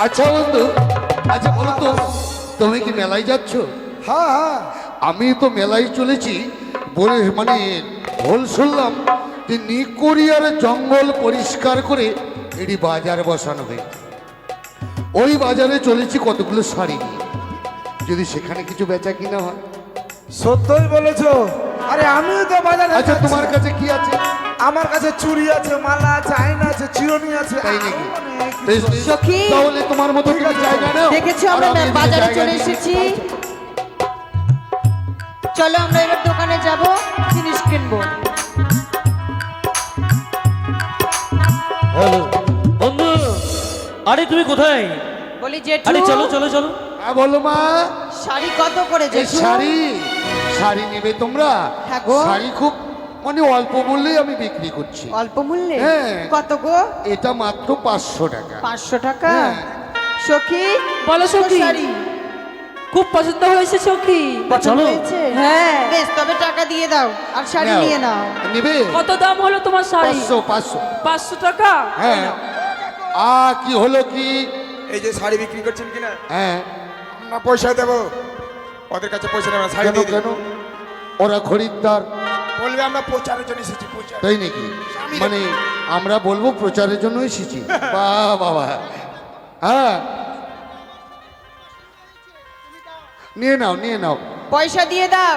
আচ্ছা বন্ধু, আচ্ছা বলো তো, তুমি কি মেলায় যাচ্ছ? হ্যাঁ হ্যাঁ, আমি তো মেলায় চলেছি বলে মানে ভুল শুনলাম যে নিকোরিয়ার জঙ্গল পরিষ্কার করে এটি বাজার বসানো হয়েছে। ওই বাজারে চলেছি কতগুলো শাড়ি নিয়ে, যদি সেখানে কিছু বেচা কিনা হয়। সত্যই বলেছো। আরে আমিও তো বাজারে আচ্ছা যাচ্ছি। তোমার কাছে কি আছে? আমার কাছে চুড়ি আছে, মালা আছে, আয়না আছে, চিরুনি আছে। তাই নাকি? আরো অনেক কিছু আছে। সখী, তাহলে তোমার মতো তুমি জায়গা নাও। দেখেছো আর আমরা আমি এদিকে বাজারে জায়গা চলে নিয়ে এসেছি। নিচ্ছি। চলো আমরা এবার দোকানে যাব, জিনিস কিনবো। হ্যালো বন্ধু, আরে তুমি কোথায়? বলি জেঠু, আরে চলো চলো চলো। হ্যাঁ বলো মা। শাড়ি কত করে এই জেঠু? শাড়ি, শাড়ি নেবে তোমরা? হ্যাঁ গো। শাড়ি খুব মানে অল্প মূল্যে আমি বিক্রি করছি। অল্প মূল্যে? হ্যাঁ। কত গো? এটা মাত্র 500 টাকা। 500 টাকা? হ্যাঁ। সখী বলো কত সখী। শাড়ি খুব পছন্দ হয়েছে সখী। পছন্দ চলো। হয়েছে? হ্যাঁ। বেশ, তবে টাকা দিয়ে দাও আর শাড়ি নাও। নিয়ে নাও। নেবে? কত দাম হলো তোমার শাড়ি? 500। 500 টাকা? হ্যাঁ। কি হলো কি? এই যে শাড়ি বিক্রি করছেন কিনা, হ্যাঁ। আমরা পয়সা দেবো, ওদের কাছে পয়সা দেবো না, শাড়ি কেন দিয়ে কেন? দেবো। ওরা খরিদ্দার, বলবে আমরা প্রচারের জন্য এসেছি, প্রচার। তাই নাকি? মানে আমরা বলবো প্রচারের জন্য এসেছি। বাহ বাবা। হ্যাঁ, নিয়ে নাও নিয়ে নাও। পয়সা দিয়ে দাও।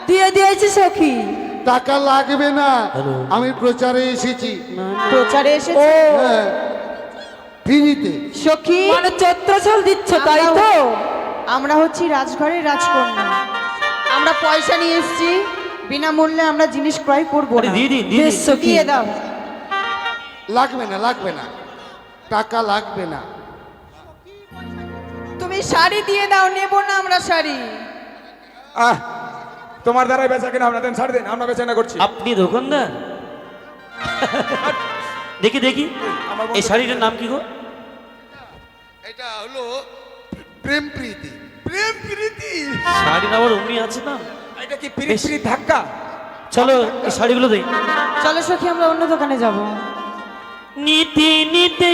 দিয়ে দিয়েছি সখী। টাকা লাগবে না, হ্যালো। আমি প্রচারে এসেছি। প্রচারে এসেছে? হ্যাঁ, ফ্রিতে। সখী, মানে চৈত্র ছাল দিচ্ছ তাই তো? আমরা হচ্ছি রাজঘরের রাজকন্যা। আমরা পয়সা নিয়ে এসেছি, বিনামূল্যে আমরা জিনিস ক্রয় করবো আরে না। দিয়ে দিন দিয়ে বেশ দিন। সখী। দিয়ে দাও। লাগবে না লাগবে না, টাকা লাগবে না। তুমি শাড়ি দিয়ে দাও, নেব না আমরা শাড়ি। আহ, তোমার দ্বারাই বেচা কিনা আমরা দেন, ছাড় দেন, আমরা বেচা না করছি। আপনি দোকানদার? দেখি দেখি এই শাড়িটার নাম কি গো? এটা হলো প্রেম প্রীতি। প্রেম প্রীতি, শাড়ির আবার অমনি আছে না। এটা কি প্রীতি ধাক্কা? চলো এই শাড়িগুলো দেই। চলো সখী, আমরা অন্য দোকানে যাব। নিতে নিতে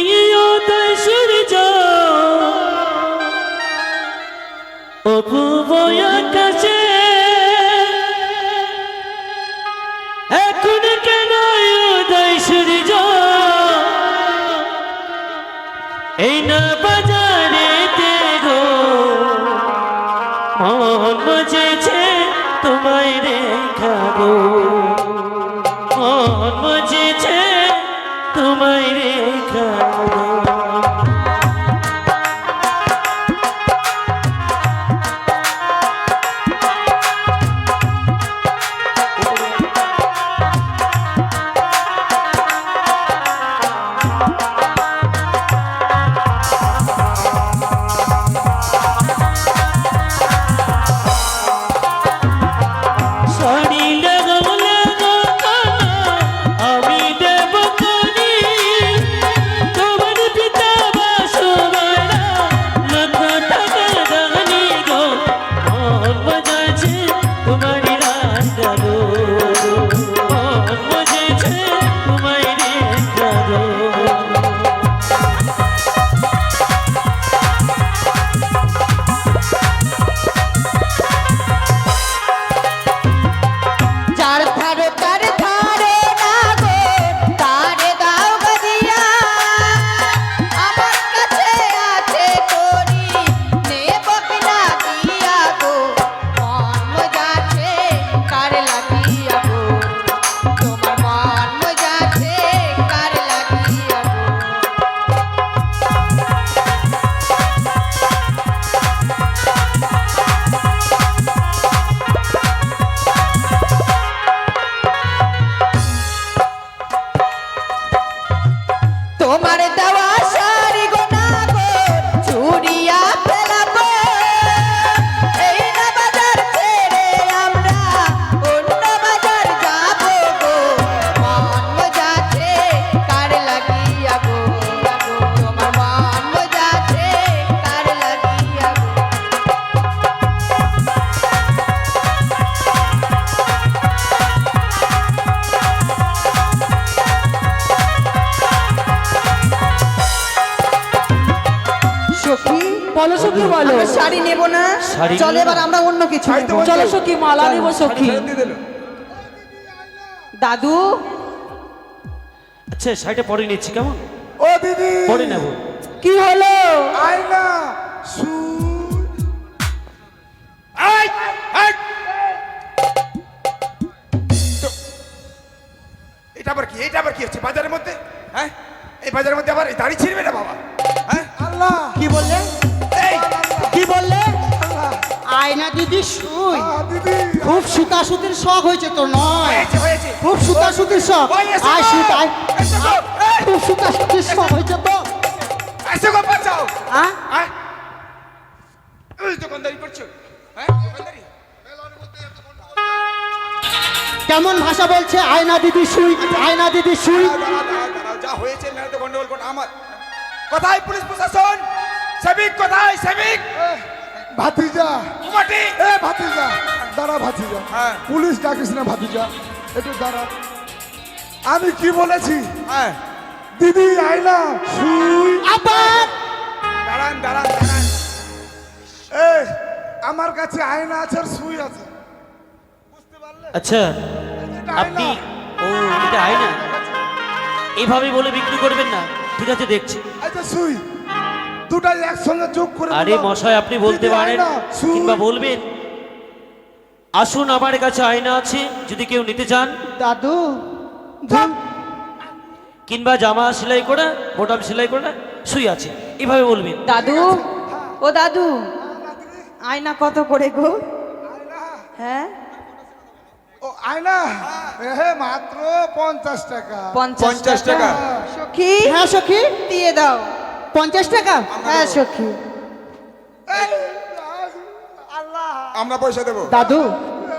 উদয় সূর্য অপূর্ব আকাশে, এখন কেন উদয় সূর্য এই না বাজারেতে গো, মন বুঝেছে তোমায় রেখা গো, মন বুঝেছে তোমায় রেখা গো। শাড়ি লাগাও লাগাও কানা, আমি দেব করি তোমার পিতা বাসুবারা, লক্ষ টাকা দানি গো, মন বাজাচ্ছে তোমার রাজা গো, মন বাজাচ্ছে তোমার রেখা গো। যার ধারে তার ধারে না গো, তারে দাও গদিয়া। আমার কাছে আছে করি, নেব কিনা দিয়া গো, মন মজাছে কার লাগিয়া গো, তোমার মন মজাছে কার লাগিয়া গো। তোমার দেওয়া শাড়ি গোনা গো, চুড়িয়া ফেলাবো। এই না বাজার ছেড়ে আমরা অন্য বাজার যাবো গো, মন মজাছে কার লাগিয়া গো, তোমার মন মজাছে কার লাগিয়া গো। বলো সখী বলো আমরা শাড়ি নেব না, শাড়ি চলো নেব এবার না? আমরা অন্য কিছু তাই তো নেব। বলছি। চলো সখী মালা নেবো সখী ফেরত দিয়ে দিল। দাদু আচ্ছা শাড়িটা পরে নিচ্ছি, কেমন? ও দিদি পরে নেব। কি হলো আয়না আই আই তো এটা আবার কি, এটা আবার কি হচ্ছে বাজারের মধ্যে? হ্যাঁ, এই বাজারের মধ্যে আবার এই দাড়ি ছিড়বে না বাবা? হ্যাঁ, আল্লাহ কি বললে? এই কি বললে? আয়না দিদি শুই। দিদি খুব সুতাসুতির শখ হয়েছে তো নয়? হয়েছে হয়েছে খুব সুতাসুতির শখ। ওই এসো আয় গো, সুত আয়। এসো গো, এই, খুব সুতাসুতির শখ হয়েছে তো। এসো গো বাঁচাও। হ্যাঁ? হ্যাঁ, ওই দোকানদারি করছো? হ্যাঁ, দোকানদারি? কেমন ভাষা বলছে? আয়না দিদি শুই, আয়না দিদি শুই। দাঁড়াও, যা হয়েছে না তো গন্ডগোল কোন আমার। কোথায় পুলিশ প্রশাসন? সেবিক কোথায়? সেবিক ভাতিজা মাটি। এ ভাতিজা দাঁড়া ভাতিজা হ্যাঁ। পুলিশ ডাকিস না ভাতিজা একটু দাঁড়া আমি কি বলেছি হ্যাঁ, দিদি আয়না সুই আবার দাঁড়ান দাঁড়ান দাঁড়ান। এ আমার কাছে আয়না আছে আর সুই আছে আচ্ছা আপনি, ও এটা আয়না, এইভাবে বলে বিক্রি করবেন না। ঠিক আছে দেখছি। আচ্ছা সুই দুটাই একসঙ্গে যোগ করে আরে দিলাম। মশাই আপনি বলতে দিদি, পারেন আয়না, সুই। কিংবা বলবেন আসুন আমার কাছে আয়না আছে, যদি কেউ নিতে চান, দাদু কিংবা জামা সেলাই করা, বোতাম সেলাই করা, সুই আছে, এইভাবে বলবেন। দাদু, ও দাদু, আয়না কত করে গো? হ্যাঁ, ও আয়না হে মাত্র 50 টাকা 50 টাকা। সখী, হ্যাঁ সখী, দিয়ে দাও 50 টাকা। হ্যাঁ সখী। আমরা পয়সা দেবো। দাদু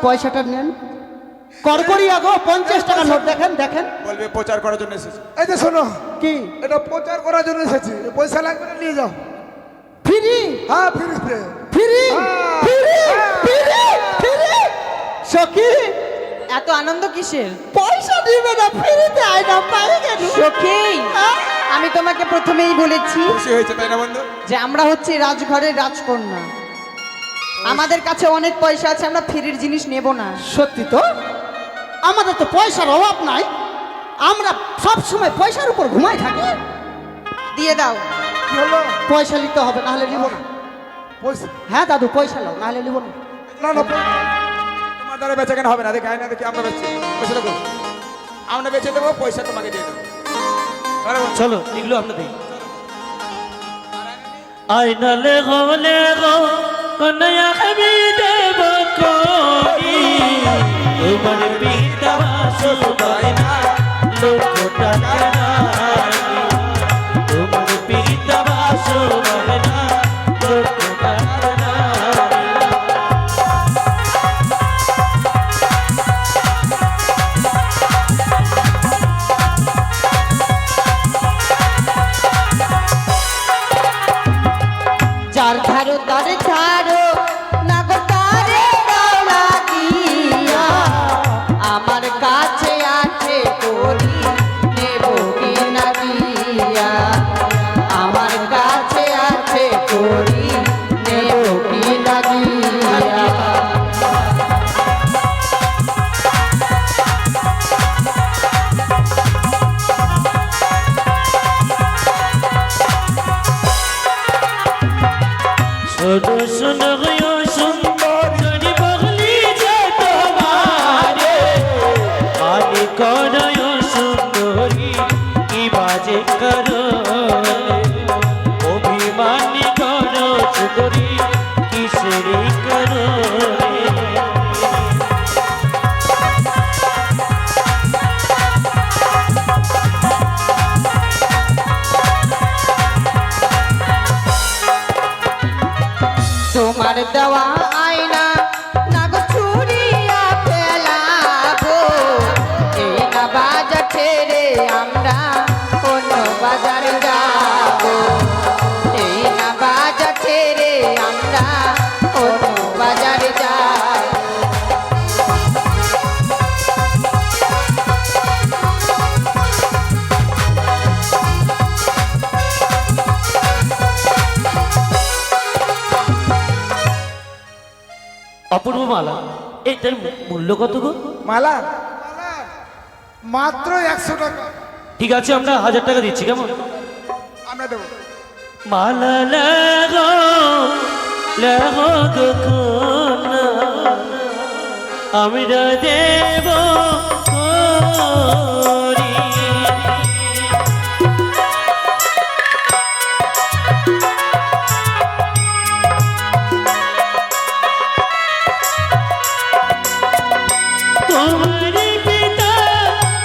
পয়সাটা নেন। করকরিয়া গো, 50 টাকা নোট দেখেন দেখেন। বলবে প্রচার করার জন্য এসেছে। এই যে শোনো কি এটা প্রচার করার জন্য এসেছি পয়সা লাগবে না নিয়ে যাও ফ্রি? হ্যাঁ free free free free free. সখী এত আনন্দ কিসের? পয়সা দিবে না, ফ্রিতে আয়না পাই গেল। সখী আমি তোমাকে প্রথমেই বলেছি খুশি হয়েছে তাই না বন্ধু? যে আমরা হচ্ছে রাজঘরের রাজকন্যা, আমাদের কাছে অনেক পয়সা আছে, আমরা ফ্রির জিনিস নেব না। সত্যি তো, আমাদের তো পয়সার অভাব নাই, আমরা সব সময় পয়সার উপর ঘুমাই থাকি। দিয়ে দাও। কি হলো পয়সা নিতে হবে, না হলে নিব না। পয়সা হ্যাঁ দাদু পয়সা নাও, না হলে নিব না। না না তোমার দ্বারা বেচা কেনা হবে না, দেখে আয়না দেখি আমরা বেচছি। পয়সা দেবো, আমরা বেচে দেবো, পয়সা তোমাকে দিয়ে দেবো। আরে বন্ধু, চলো এগুলো আমরা দিই। আয়না লে গো কন্যা আমি দেব করি, তোমার পিতা সুবাই না লক্ষ টাকা রাখি, তোমার পিতা সুবাই না লক্ষ টাকা রাখি। যার ধারো তার ধারো না গো তারে দাও লাগিয়া, আমার কাছে আছে করি নেব কি না দিয়া, আমার কাছে আছে করি নেব কি না দিয়া। শোনো শোনো গো সুন্দর যদি বগলি যে তোমারে, আনি করো সুন্দরী কি বাজে করো, অভিমানী করো সুন্দরী কিসেরি করো। তোমার দেওয়া আয়না না গো ছুরিয়া ফেলাবো, এই না বাজার ছেড়ে আমরা অন্য বাজার যাবো, এই না বাজার ছেড়ে আমরা অন্য অপূর্ব মালা, এটার মূল্য কত গো? মালা মাত্র 100 টাকা। ঠিক আছে, আমরা 1000 টাকা দিচ্ছি, কেমন? আমরা দেবো। মালা লাগো লাগো গো কন্যা, আমরা দেব করি। তোমার পিতা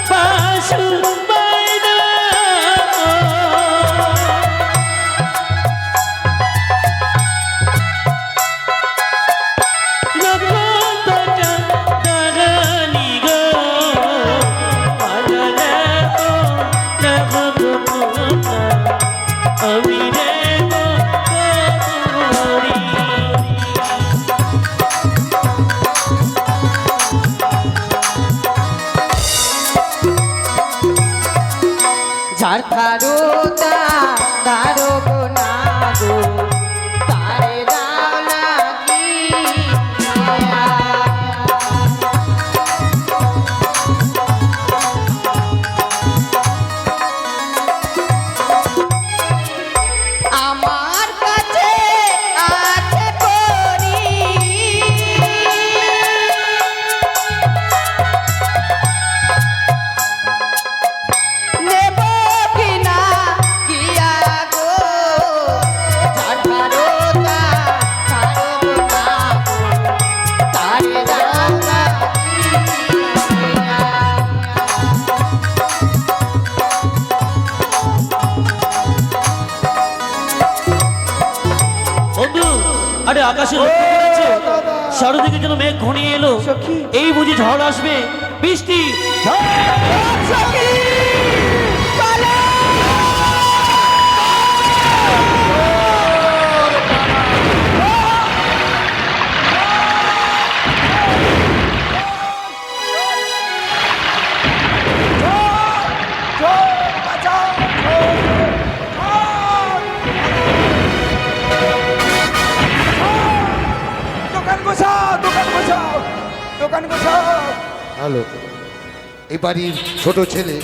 বাসু বাইনা আমি দেব করি। যার ধারো দারো গো না গো তারে দাও লাগিয়া। আমার কাছে আছে করি নেব কিনা গিয়া গো ঝাড়ো না গো তারে দাও লাগিয়া। বন্ধু, আরে আকাশে লক্ষ্য করেছে চারদিকে যেন মেঘ ঘনিয়ে এলো, এই বুঝি ঝড় আসবে, বৃষ্টি দোকান গোছাও, দোকান গোছাও, দোকান গোছাও। হ্যালো, এই বাড়ির ছোট ছেলে